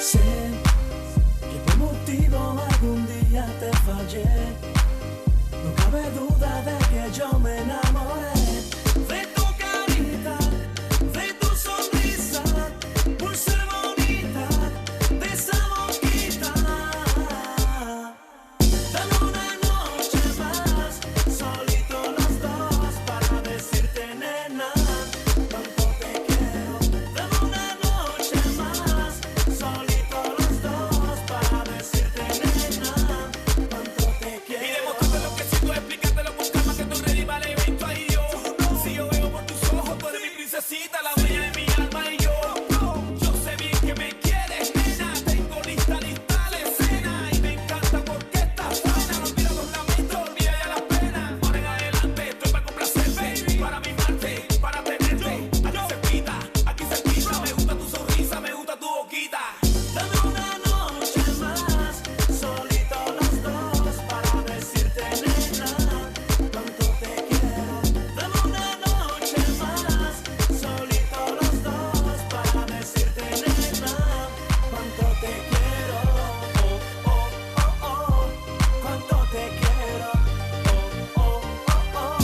Sé que por motivo algún día te fallé. No cabe duda de que yo me enamoré de tu carita, de tu sonrisa, por ser bonita, de esa boquita. Dame una noche más, solito los dos, para decirte, nena, cuánto te quiero. Dame una noche más, solito los dos, para decirte, nena, cuánto te quiero. Y demostrarte lo que siento, explicártelo con calma, que tú ready, vale, ven tú ahí yo. Si yo veo por tus ojos, tú eres mi princesita, la dueña de mi alma y yo. Yo sé bien que me quieres, nena, tengo lista la escena. Y me encanta porque estás buena, no olvida los lamentos, olvida ya las penas. Ahora en adelante, estoy para complacerte, para mimarte, para tenerte. Aquí se pita, me gusta tu sonrisa, me gusta tu boquita. Dame una noche más, solito los dos, para decirte, nena, cuánto te quiero. Dame una noche más, solito los dos, para decirte, nena, cuánto te quiero. Oh, oh, oh, oh, cuánto te quiero. Oh, oh, oh, oh,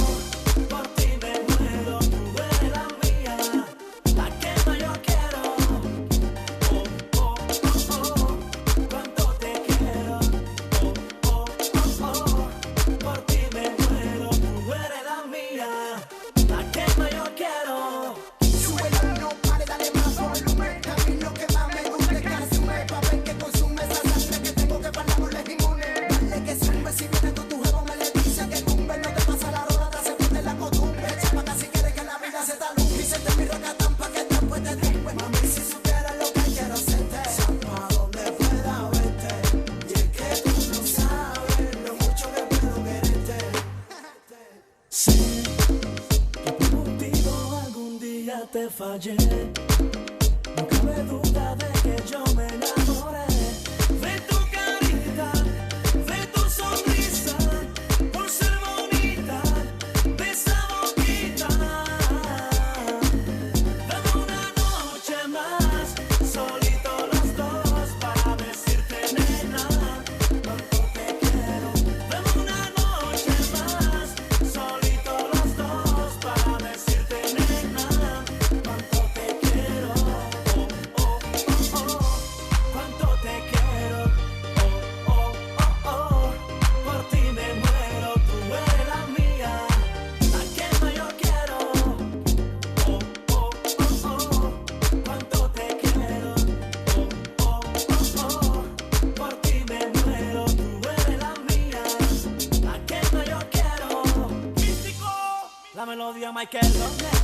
por ti me muero, tú eres la mía, la que más yo quiero. Oh, oh, oh, oh, cuánto te quiero. Oh, oh, oh, oh, por ti me muero, tú eres la mía, la que más yo quiero. Súbelo, no pare, dale más volumen. A mí lo que más me gusta es que asume, pa' ver que consume esa sangre que tengo, que para amor les inmune. Dale que zumbe, si vienes con tu juego me le dice que tumbe. No te pasa la hora, te hace pierde la costumbre. Echa pa' acá si quieres que la vida se te alumbre. Y se te mi rocatán pa' que después te tumbe. Mami, si supieras lo que quiero hacerte, pa' donde pueda verte. Y es que tú no sabes lo mucho que puedo quererte. Sé que por motivo algún día te fallé. No cabe duda de que yo me enamoré de tu carita, de tu sonrisa, por ser bonita, de esa boquita. Dame una noche más, solito los dos, para decirte, nena, cuánto te quiero. Dame una noche más, solito los dos, para decirte, nena, cuánto te quiero. Oh, oh, oh, oh, cuánto te quiero. Oh, oh, oh, oh, por ti me muero, tú eres la mía, la que más yo quiero. Oh, oh, oh, oh, cuánto te quiero. Oh, oh, oh, oh, por ti me muero, tú eres la mía, la que más yo quiero. Místico. La melodía Michael Romero.